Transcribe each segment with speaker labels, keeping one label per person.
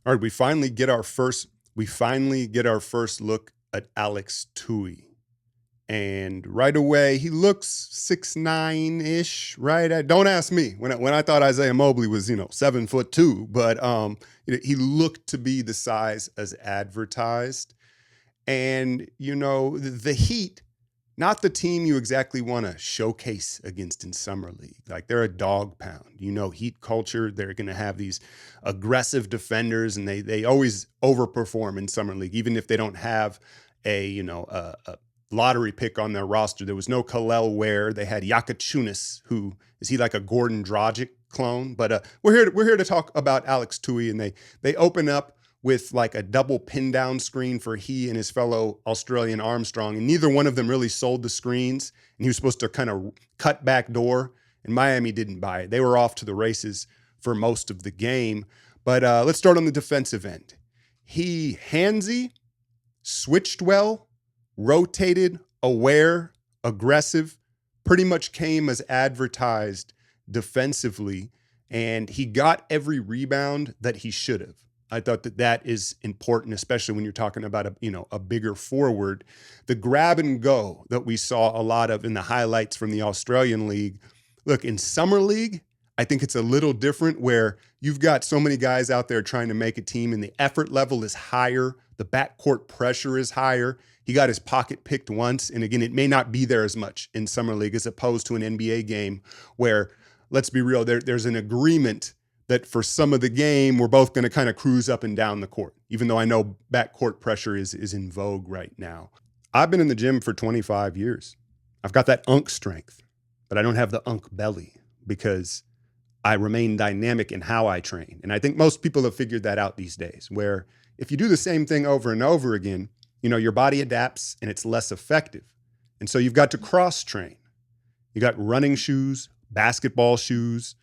Speaker 1: All right, we finally get our first look at Alex Tui. And right away, he looks 6'9" ish, right? Don't ask me. When I thought Isaiah Mobley was, 7'2", but he looked to be the size as advertised. And the Heat, not the team you exactly want to showcase against in summer league. Like, they're a dog pound. Heat culture. They're going to have these aggressive defenders, and they always overperform in summer league, even if they don't have a lottery pick on their roster. There was no Kalel Ware. They had Yakachunas, who is he like a Gordon Dragic clone? But we're here to talk about Alex Tui, and they open up with like a double pin down screen for he and his fellow Australian Armstrong. And neither one of them really sold the screens. And he was supposed to kind of cut back door. And Miami didn't buy it. They were off to the races for most of the game. But let's start on the defensive end. He handsy, switched well, rotated, aware, aggressive, pretty much came as advertised defensively. And he got every rebound that he should have. I thought that is important, especially when you're talking about a bigger forward. The grab and go that we saw a lot of in the highlights from the Australian League. Look, in Summer League, I think it's a little different where you've got so many guys out there trying to make a team, and the effort level is higher. The backcourt pressure is higher. He got his pocket picked once, and again, it may not be there as much in Summer League as opposed to an NBA game where, let's be real, there's an agreement that for some of the game, we're both going to kind of cruise up and down the court, even though I know backcourt pressure is in vogue right now. I've been in the gym for 25 years. I've got that unk strength, but I don't have the unk belly because I remain dynamic in how I train. And I think most people have figured that out these days, where if you do the same thing over and over again, your body adapts and it's less effective. And so you've got to cross train. You got running shoes, basketball shoes,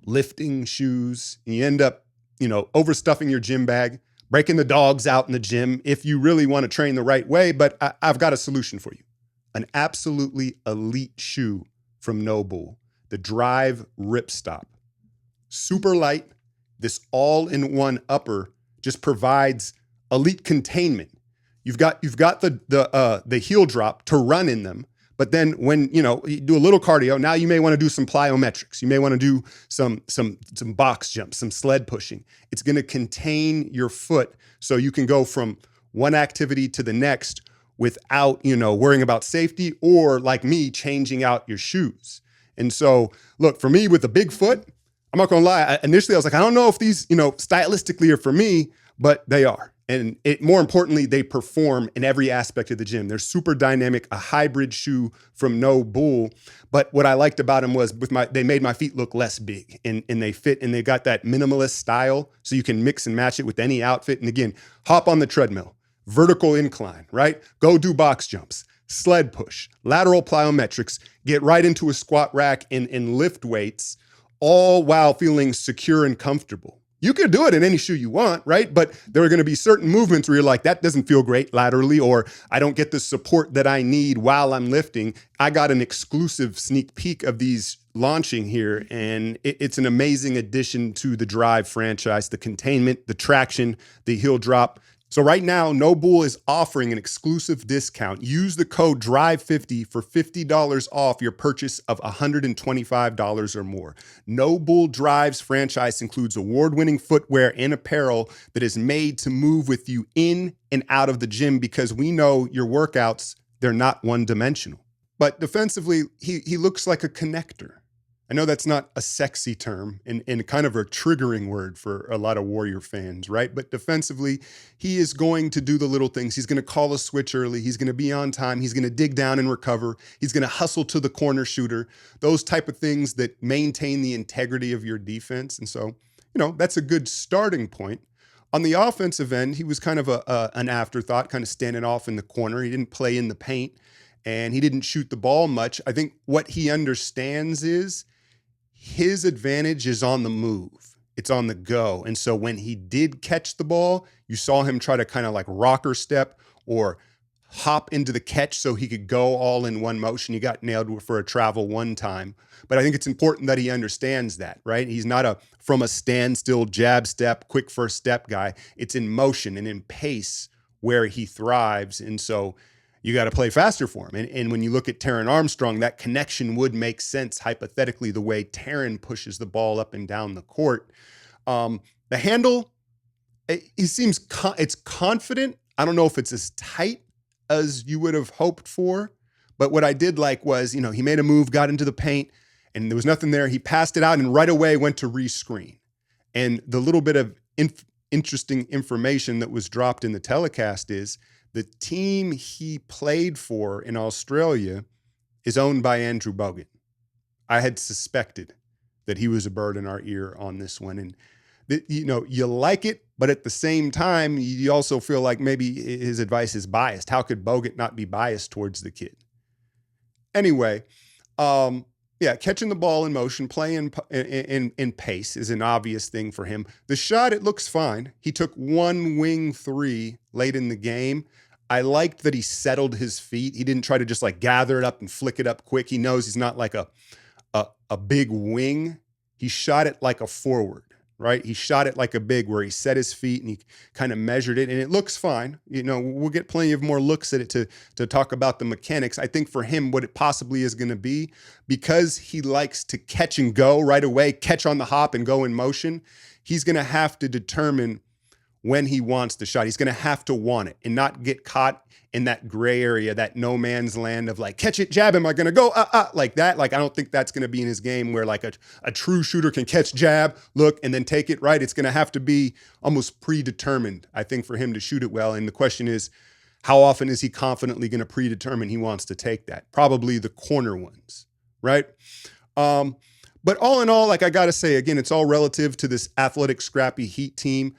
Speaker 1: lifting shoes, and you end up, overstuffing your gym bag, breaking the dogs out in the gym if you really want to train the right way. But I've got a solution for you. An absolutely elite shoe from Nobull, the Drive Ripstop. Super light. This all-in-one upper just provides elite containment. You've got the heel drop to run in them. But then when, you do a little cardio, now you may want to do some plyometrics. You may want to do some box jumps, some sled pushing. It's going to contain your foot so you can go from one activity to the next without, worrying about safety or, like me, changing out your shoes. And so, look, for me with a big foot, I'm not going to lie. Initially, I was like, I don't know if these, stylistically are for me, but they are. And more importantly, they perform in every aspect of the gym. They're super dynamic, a hybrid shoe from Nobull. But what I liked about them was they made my feet look less big, and they fit, and they got that minimalist style, so you can mix and match it with any outfit. And again, hop on the treadmill, vertical incline, right? Go do box jumps, sled push, lateral plyometrics, get right into a squat rack and lift weights, all while feeling secure and comfortable. You could do it in any shoe you want, right? But there are going to be certain movements where you're like, that doesn't feel great laterally, or I don't get the support that I need while I'm lifting. I got an exclusive sneak peek of these launching here, and it's an amazing addition to the Drive franchise, the containment, the traction, the heel drop. So right now, Nobull is offering an exclusive discount. Use the code DRIVE50 for $50 off your purchase of $125 or more. Nobull Drive's franchise includes award-winning footwear and apparel that is made to move with you in and out of the gym, because we know your workouts, they're not one-dimensional. But defensively, he looks like a connector. I know that's not a sexy term and kind of a triggering word for a lot of Warrior fans, right? But defensively, he is going to do the little things. He's going to call a switch early. He's going to be on time. He's going to dig down and recover. He's going to hustle to the corner shooter, those type of things that maintain the integrity of your defense. And so, that's a good starting point. On the offensive end, he was kind of an afterthought, kind of standing off in the corner. He didn't play in the paint, and he didn't shoot the ball much. I think what he understands is his advantage is on the move. It's on the go. And so when he did catch the ball, you saw him try to kind of like rocker step or hop into the catch so he could go all in one motion. He got nailed for a travel one time. But I think it's important that he understands that, right? He's not a from a standstill jab step, quick first step guy. It's in motion and in pace where he thrives. And so you got to play faster for him. And when you look at Taron Armstrong, that connection would make sense hypothetically the way Taron pushes the ball up and down the court. The handle, he seems it's confident. I don't know if it's as tight as you would have hoped for, but what I did like was, he made a move, got into the paint, and there was nothing there. He passed it out and right away went to rescreen. And the little bit of interesting information that was dropped in the telecast is the team he played for in Australia is owned by Andrew Bogut. I had suspected that he was a bird in our ear on this one. And you like it, but at the same time, you also feel like maybe his advice is biased. How could Bogut not be biased towards the kid? Anyway, catching the ball in motion, playing in pace is an obvious thing for him. The shot, it looks fine. He took one wing three late in the game. I liked that he settled his feet. He didn't try to just like gather it up and flick it up quick. He knows he's not like a big wing. He shot it like a forward, right? He shot it like a big where he set his feet and he kind of measured it and it looks fine. We'll get plenty of more looks at it to talk about the mechanics. I think for him, what it possibly is going to be, because he likes to catch and go right away, catch on the hop and go in motion, he's going to have to determine when he wants the shot. He's going to have to want it and not get caught in that gray area, that no man's land of like, catch it, jab, am I going to go, like that? Like, I don't think that's going to be in his game where like a true shooter can catch, jab, look, and then take it right. It's going to have to be almost predetermined, I think, for him to shoot it well. And the question is, how often is he confidently going to predetermine he wants to take that? Probably the corner ones, right? But all in all, like I got to say, again, it's all relative to this athletic, scrappy Heat team.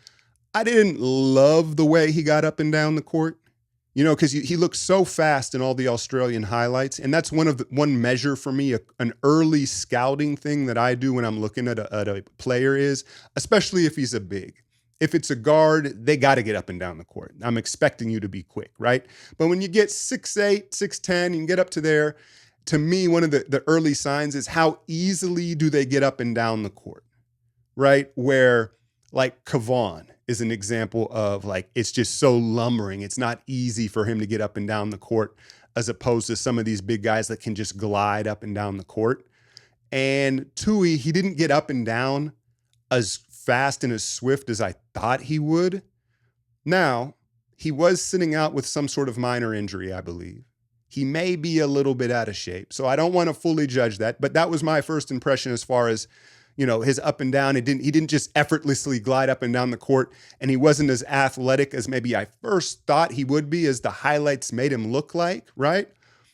Speaker 1: I didn't love the way he got up and down the court, because he looked so fast in all the Australian highlights. And that's one measure for me, an early scouting thing that I do when I'm looking at a player is, especially if he's a big. If it's a guard, they got to get up and down the court. I'm expecting you to be quick, right? But when you get 6'8", 6'10", you can get up to there. To me, one of the early signs is how easily do they get up and down the court, right? Where like Kevon is an example of like, it's just so lumbering. It's not easy for him to get up and down the court as opposed to some of these big guys that can just glide up and down the court. And Tui, he didn't get up and down as fast and as swift as I thought he would. Now, he was sitting out with some sort of minor injury, I believe. He may be a little bit out of shape. So I don't want to fully judge that, but that was my first impression as far as his up and down. He didn't just effortlessly glide up and down the court, and he wasn't as athletic as maybe I first thought he would be, as the highlights made him look like, right?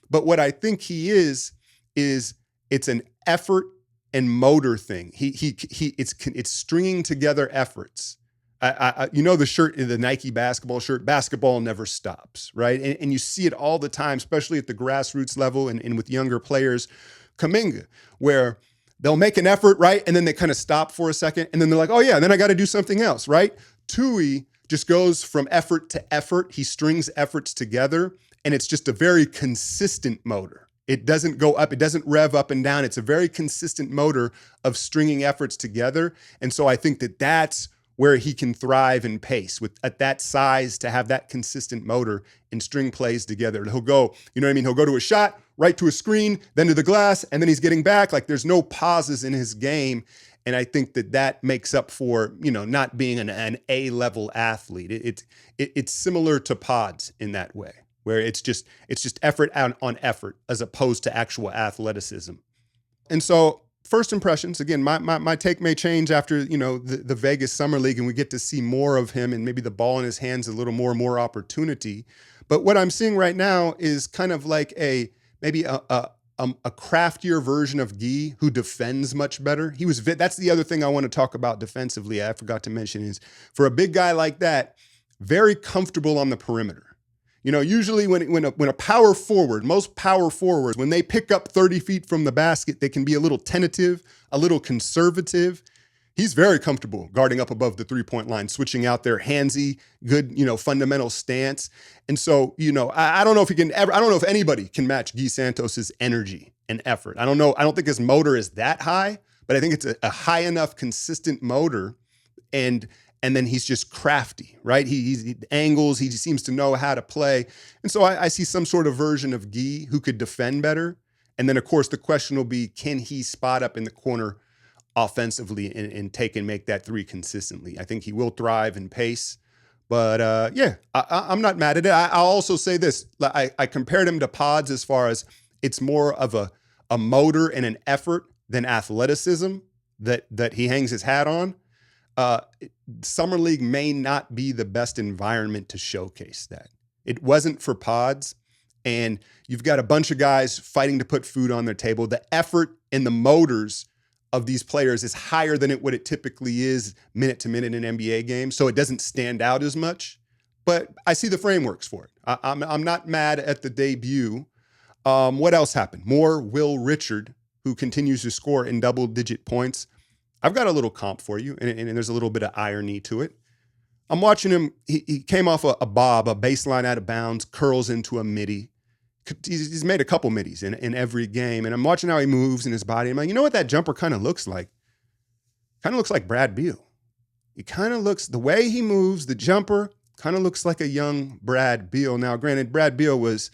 Speaker 1: But what I think he is it's an effort and motor thing. It's stringing together efforts. The shirt, the Nike basketball shirt, basketball never stops, right? And you see it all the time, especially at the grassroots level and with younger players, Kuminga, where they'll make an effort, right? And then they kind of stop for a second. And then they're like, oh yeah, then I got to do something else, right? Tui just goes from effort to effort. He strings efforts together, and it's just a very consistent motor. It doesn't go up. It doesn't rev up and down. It's a very consistent motor of stringing efforts together. And so I think that that's where he can thrive in pace at that size, to have that consistent motor and string plays together. He'll go, He'll go to a shot, right to a screen, then to the glass, and then he's getting back. Like there's no pauses in his game. And I think that makes up for, not being an A-level athlete. It's similar to Pods in that way, where it's just effort on effort as opposed to actual athleticism. And so first impressions, again, my take may change after, the Vegas Summer League and we get to see more of him and maybe the ball in his hands, a little more opportunity. But what I'm seeing right now is kind of like maybe a craftier version of Guy, who defends much better. That's the other thing I want to talk about defensively. I forgot to mention is, for a big guy like that, very comfortable on the perimeter. Usually when a power forward, most power forwards, when they pick up 30 feet from the basket, they can be a little tentative, a little conservative. He's very comfortable guarding up above the 3-point line, switching out there, handsy, good, fundamental stance. And so, I don't know if he can ever, I don't know if anybody can match Guy Santos's energy and effort. I don't know. I don't think his motor is that high, but I think it's a high enough, consistent motor. And then he's just crafty, right? He angles, he seems to know how to play. And so I see some sort of version of Guy who could defend better. And then, of course, the question will be, can he spot up in the corner offensively and take and make that three consistently? I think he will thrive in pace. But I'm not mad at it. I'll also say this. I compared him to Pods as far as it's more of a motor and an effort than athleticism that he hangs his hat on. Summer League may not be the best environment to showcase that. It wasn't for Pods, and you've got a bunch of guys fighting to put food on their table. The effort and the motors of these players is higher than what it typically is minute to minute in NBA games, so it doesn't stand out as much. But I see the frameworks for it. I'm not mad at the debut. What else happened? More Will Richard, who continues to score in double-digit points. I've got a little comp for you, and there's a little bit of irony to it. I'm watching him. He came off a baseline out of bounds, curls into a midi. He's made a couple middies in every game, and I'm watching how he moves in his body. I'm like, you know what that jumper kind of looks like? Kind of looks like Brad Beal. He kind of looks, the way he moves, the jumper, kind of looks like a young Brad Beal. Now, granted, Brad Beal was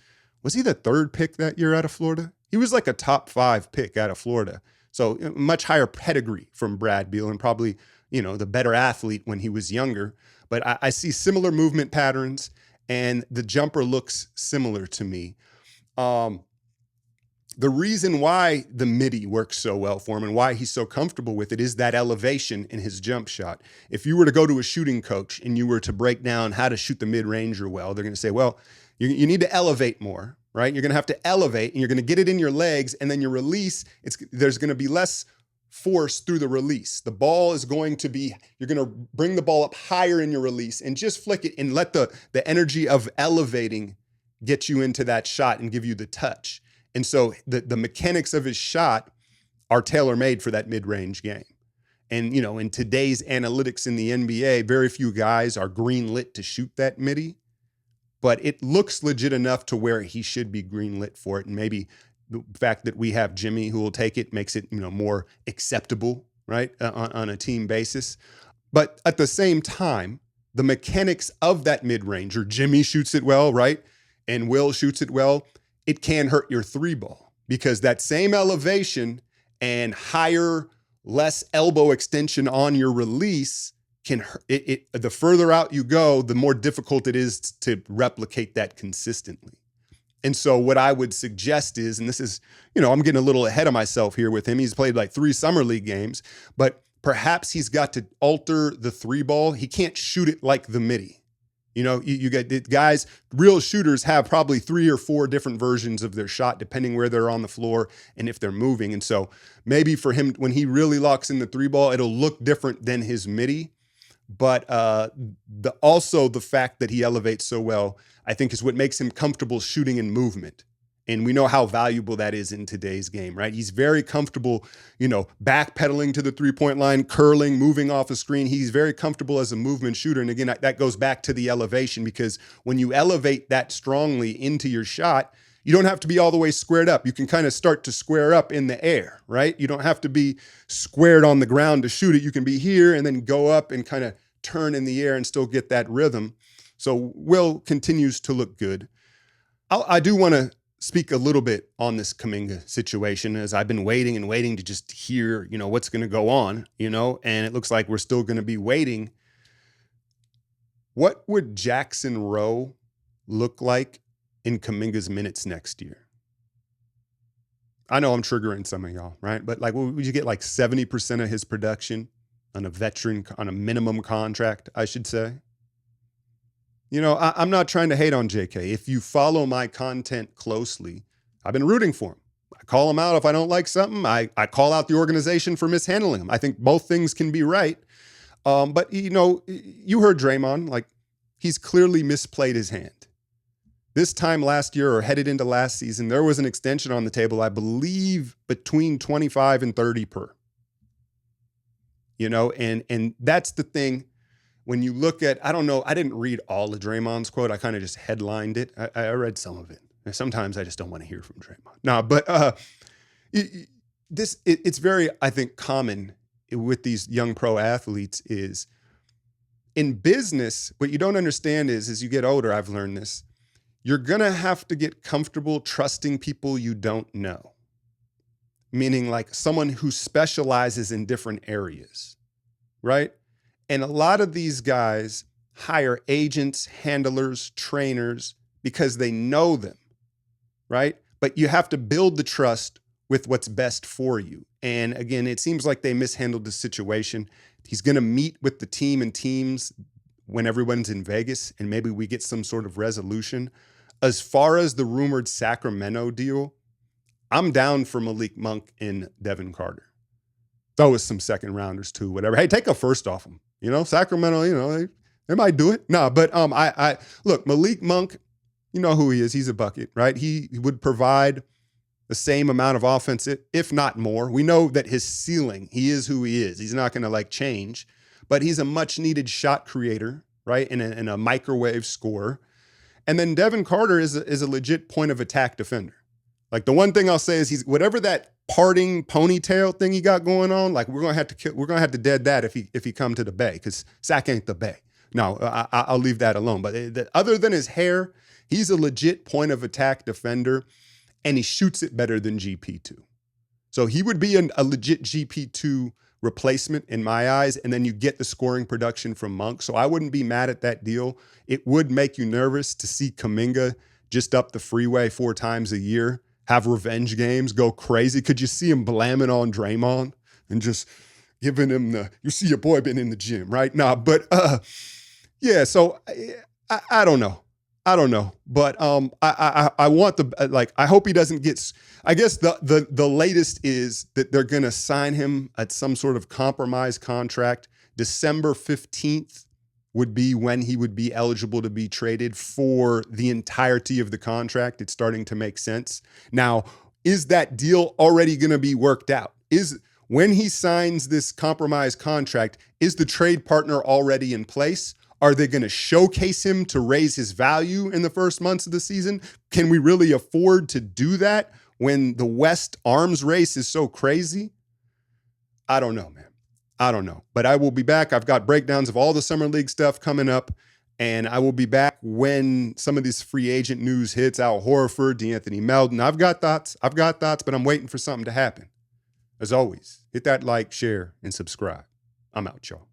Speaker 1: he the third pick that year out of Florida? He was like a top 5 pick out of Florida. So much higher pedigree from Brad Beal and probably, the better athlete when he was younger. But I see similar movement patterns, and the jumper looks similar to me. The reason why the midi works so well for him and why he's so comfortable with it is that elevation in his jump shot. If you were to go to a shooting coach and you were to break down how to shoot the mid-ranger well, they're going to say, well, you need to elevate more. Right? You're going to have to elevate, and you're going to get it in your legs, and then your release, there's going to be less force through the release. The ball is going to be, you're going to bring the ball up higher in your release and just flick it and let the energy of elevating get you into that shot and give you the touch. And so the mechanics of his shot are tailor-made for that mid-range game. And, in today's analytics in the NBA, very few guys are green-lit to shoot that midi. But it looks legit enough to where he should be greenlit for it. And maybe the fact that we have Jimmy who will take it makes it, more acceptable, right, on a team basis. But at the same time, the mechanics of that mid-ranger, Jimmy shoots it well, right, and Will shoots it well, it can hurt your 3-ball because that same elevation and higher, less elbow extension on your release can the further out you go, the more difficult it is to replicate that consistently. And so what I would suggest is, and this is, I'm getting a little ahead of myself here with him. He's played like 3 summer league games, but perhaps he's got to alter the 3-ball. He can't shoot it like the midi. You get guys, real shooters have probably 3 or 4 different versions of their shot, depending where they're on the floor and if they're moving. And so maybe for him, when he really locks in the 3-ball, it'll look different than his midi. But also the fact that he elevates so well, I think, is what makes him comfortable shooting in movement. And we know how valuable that is in today's game, right? He's very comfortable, backpedaling to the 3-point line, curling, moving off a screen. He's very comfortable as a movement shooter. And again, that goes back to the elevation, because when you elevate that strongly into your shot, you don't have to be all the way squared up. You can kind of start to square up in the air, right? You don't have to be squared on the ground to shoot it. You can be here and then go up and kind of turn in the air and still get that rhythm. So Will continues to look good. I do want to speak a little bit on this Kuminga situation, as I've been waiting to just hear, what's going to go on, and it looks like we're still going to be waiting. What would Jackson Rowe look like in Kuminga's minutes next year? I know I'm triggering some of y'all, right? But would you get 70% of his production on a minimum contract, I should say? I'm not trying to hate on JK. If you follow my content closely, I've been rooting for him. I call him out if I don't like something. I call out the organization for mishandling him. I think both things can be right. But, you heard Draymond, he's clearly misplayed his hand. This time last year, or headed into last season, there was an extension on the table, I believe, between 25 and 30 per. and that's the thing. When you look at, I don't know, I didn't read all of Draymond's quote. I kind of just headlined it. I read some of it. And sometimes I just don't want to hear from Draymond. No, but it's very, I think, common with these young pro athletes is in business. What you don't understand is, as you get older, I've learned this, you're going to have to get comfortable trusting people you don't know. Meaning like someone who specializes in different areas, right? And a lot of these guys hire agents, handlers, trainers because they know them, right? But you have to build the trust with what's best for you. And again, it seems like they mishandled the situation. He's going to meet with the team and teams when everyone's in Vegas, and maybe we get some sort of resolution. As far as the rumored Sacramento deal, I'm down for Malik Monk and Devin Carter. Throw us some second rounders too, whatever. Hey, take a first off them. Sacramento, they might do it. No, but I look, Malik Monk, you know who he is. He's a bucket, right? He would provide the same amount of offense, if not more. We know that his ceiling, he is who he is. He's not going to change, but he's a much needed shot creator, right? And a microwave scorer. And then Devin Carter is a legit point of attack defender. Like the one thing I'll say is he's whatever that parting ponytail thing he got going on. Like we're gonna have to dead that if he come to the Bay, because Sac ain't the Bay. No, I'll leave that alone. But other than his hair, he's a legit point of attack defender, and he shoots it better than GP2. So he would be a legit GP2 replacement in my eyes, and then you get the scoring production from Monk. So I wouldn't be mad at that deal. It would make you nervous to see Kuminga just up the freeway 4 times a year, have revenge games, go crazy. Could you see him blamming on Draymond and just giving him you see your boy been in the gym, right? Nah, but yeah, so I don't know. But I want I hope he doesn't get, I guess the latest is that they're going to sign him at some sort of compromise contract. December 15th would be when he would be eligible to be traded for the entirety of the contract. It's starting to make sense. Now, is that deal already going to be worked out? When he signs this compromise contract, is the trade partner already in place? Are they going to showcase him to raise his value in the first months of the season? Can we really afford to do that when the West arms race is so crazy? I don't know, man. I don't know. But I will be back. I've got breakdowns of all the Summer League stuff coming up, and I will be back when some of this free agent news hits. Al Horford, DeAnthony Melton. I've got thoughts, but I'm waiting for something to happen. As always, hit that like, share, and subscribe. I'm out, y'all.